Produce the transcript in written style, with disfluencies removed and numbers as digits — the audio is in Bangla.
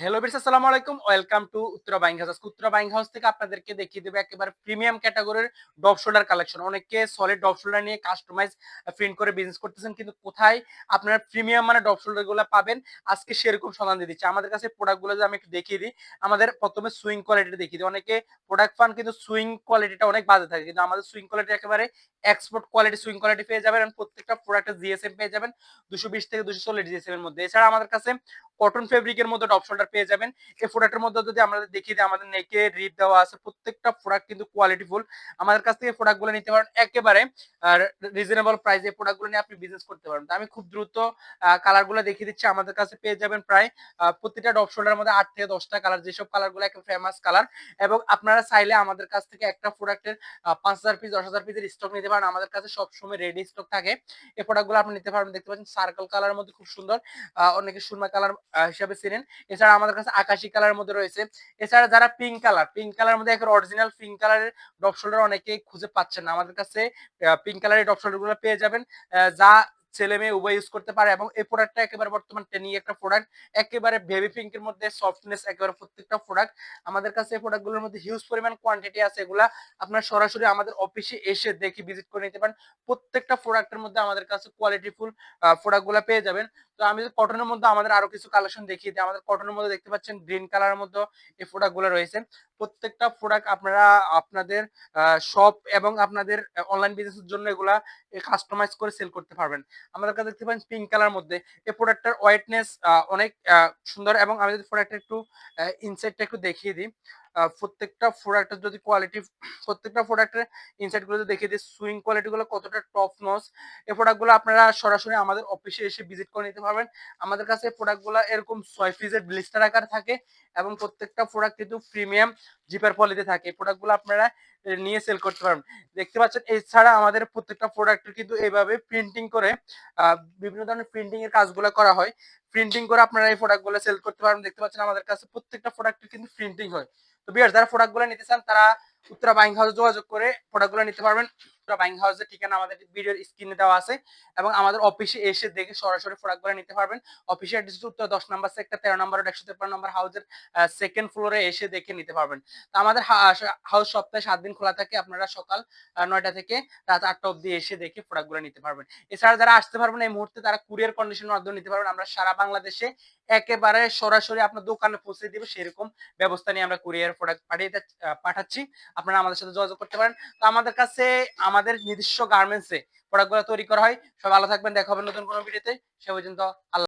হ্যালো বিয়ার্স, আসসালামু আলাইকুম। Welcome to Uttara buying house. আজকে উত্তরা বাইং হাউস থেকে আপনাদেরকে দেখিয়ে দেব একেবারে প্রিমিয়াম ক্যাটাগরির ডপ শোল্ডার কালেকশন। অনেকে সলিড ডপ শোল্ডার নিয়ে কাস্টমাইজ প্রিন্ট করে বিজনেস করতেছেন, কিন্তু কোথায় আপনারা প্রিমিয়াম মানে ডপ শোল্ডার গুলো পাবেন আজকে সেরকম সন্ধান দিয়ে দিচ্ছি। আমাদের কাছে প্রোডাক্ট গুলো আমি একটু দেখিয়ে দিই। আমাদের প্রথমে সুইং কোয়ালিটি দেখিয়ে দিই। অনেকে প্রোডাক্ট পান কিন্তু সুইং কোয়ালিটিটা অনেক বাজে থাকে, কিন্তু আমাদের সুইং কোয়ালিটি একেবারে এক্সপোর্ট কোয়ালিটি সুইং কোয়ালিটি পেয়ে যাবেন। এবং প্রত্যেকটা প্রোডাক্টের জিএসএম পেয়ে যাবেন 220 থেকে 240 জিএসএম এর মধ্যে। এছাড়া আমাদের কাছে কটন ফেব্রিকের মধ্যে টপ শোল্ডার পেয়ে যাবেন। এই প্রোডাক্টের মধ্যে যদি আমরা দেখি যে আমাদের নেকে রিপ দেওয়া আছে, প্রত্যেকটা প্রোডাক্ট কিন্তু কোয়ালিটিফুল। আমাদের কাছ থেকে প্রোডাক্টগুলো নিতে পারেন একেবারে রিজনেবল প্রাইসে। এই প্রোডাক্টগুলো নিয়ে আপনি বিজনেস করতে পারেন। তো আমি খুব দ্রুত কালারগুলো দেখিয়ে দিচ্ছি। আমাদের কাছে পেয়ে যাবেন প্রায় প্রতিটা টপ শোল্ডারের মধ্যে 8 থেকে 10টা কালার, যেসব কালারগুলো একটা ফেমাস কালার। এবং আপনারা চাইলে আমাদের কাছ থেকে একটা প্রোডাক্টের 5000 পিস 10,000 পিসের স্টক নিতে পারেন। আমাদের কাছে সবসময় রেডি স্টক থাকে। এই প্রোডাক্টগুলো আপনি নিতে পারবেন। দেখতে পাচ্ছেন সার্কেল কালারের মধ্যে খুব সুন্দর, অনেকে সুরমা কালার হিসাবে চেনেন। এছাড়া আমাদের কাছে আকাশি কালারের মধ্যে রয়েছে। এছাড়া যারা পিঙ্ক কালার মধ্যে একটা অরিজিনাল পিঙ্ক কালারের ডপ শোল্ডার অনেকেই খুঁজে পাচ্ছেন না, আমাদের কাছে পিঙ্ক কালারের ডপ শোল্ডার গুলো পেয়ে যাবেন, যা ছেলে মেয়ে উভয় ইউজ করতে পারে। এবং এই প্রোডাক্টটা একেবারে বর্তমান ট্রেন্ডিং একটা প্রোডাক্ট, একেবারে বেবি পিঙ্কের মধ্যে সফটনেস একেবারে প্রত্যেকটা প্রোডাক্ট। আমাদের কাছে এই প্রোডাক্টগুলোর মধ্যে হিউজ পরিমাণ কোয়ান্টিটি আছে। এগুলা আপনার সরাসরি আমাদের অফিসে এসে দেখে ভিজিট করে নিতে পারেন। প্রত্যেকটা প্রোডাক্টের মধ্যে আমাদের কাছে কোয়ালিটিফুল প্রোডাক্টগুলো পেয়ে যাবেন। তো আমি যদি কটনের মধ্যে আমাদের আরো কিছু কালেকশন দেখিয়ে দিই। আমাদের কটনের মধ্যে দেখতে পাচ্ছেন গ্রিন কালারের মধ্যে এই প্রোডাক্টগুলো রয়েছে। প্রত্যেকটা প্রোডাক্ট আপনারা আপনাদের শপ এবং আপনাদের অনলাইন বিজনেসের জন্য এগুলা কাস্টমাইজ করে সেল করতে পারবেন। আমাদের কাছে দেখতে পাচ্ছেন পিঙ্ক কালার মধ্যে এই প্রোডাক্টটার ওয়েটনেস অনেক সুন্দর। এবং আমি যদি প্রোডাক্টটা একটু ইনসাইডটা একটু দেখিয়ে দিই। প্রত্যেকটা প্রোডাক্টের যদি কোয়ালিটি, প্রত্যেকটা প্রোডাক্টের ইনসাইড গুলো যদি দেখিয়ে দিই, সুইং কোয়ালিটি গুলো কতটা টপ নচ। এই প্রোডাক্টগুলো আপনারা সরাসরি আমাদের অফিসে এসে ভিজিট করে নিতে পারবেন। আমাদের কাছে এই প্রোডাক্টগুলো এরকম 6 পিসের ব্লিস্টার আকার থাকে এবং প্রত্যেকটা প্রোডাক্ট কিন্তু প্রিমিয়াম জিপার পলিতে থাকে। এই প্রোডাক্টগুলো আপনারা নিয়ে সেল করতে পারবেন। দেখতে পাচ্ছেন এছাড়া আমাদের প্রত্যেকটা প্রোডাক্টের কিন্তু এইভাবে প্রিন্টিং করে বিভিন্ন ধরনের প্রিন্টিং এর কাজগুলো করা হয়। প্রিন্টিং করে আপনারা এই প্রোডাক্টগুলো সেল করতে পারবেন। দেখতে পাচ্ছেন আমাদের কাছে প্রত্যেকটা প্রোডাক্টের কিন্তু প্রিন্টিং হয়। তো ভিউয়ার্স, যারা প্রোডাক্টগুলো নিতে চান তারা উত্তরা বাইং হাউসে যোগাযোগ করে প্রোডাক্টগুলো নিতে পারবেন। উত্তরা বাইং হাউসের ঠিকানা আমাদের ভিডিওর স্ক্রিনে দেওয়া আছে এবং আমাদের অফিসে এসে দেখে সরাসরি প্রোডাক্টগুলো নিতে পারবেন। অফিসের অ্যাড্রেস হচ্ছে Uttara 10 number sector 13 number road 153 number হাউসের সেকেন্ড ফ্লোরে এসে দেখে নিতে পারবেন। তো আমাদের হাউস সপ্তাহে 7 দিন খোলা থাকে। আপনারা সকাল 9টা থেকে রাত 8টা অবধি এসে দেখে প্রোডাক্টগুলো নিতে পারবেন। এছাড়া যারা আসতে পারবেন এই মুহূর্তে তারা কুরিয়ার কন্ডিশনের মাধ্যমে নিতে পারবেন। আমরা সারা বাংলাদেশে একেবারে সরাসরি আপনার দোকানে পৌঁছে দিব সেরকম ব্যবস্থা নিয়ে আমরা কুরিয়ার প্রোডাক্ট পাঠাচ্ছি। আপনারা আমাদের সাথে যোগাযোগ করতে পারেন। তো আমাদের কাছে আমাদের নিজস্ব গার্মেন্টসে প্রোডাক্টগুলো তৈরি করা হয়। সবাই ভালো থাকবেন, দেখা হবে নতুন কোনো ভিডিওতে। সে পর্যন্ত আল্লাহ।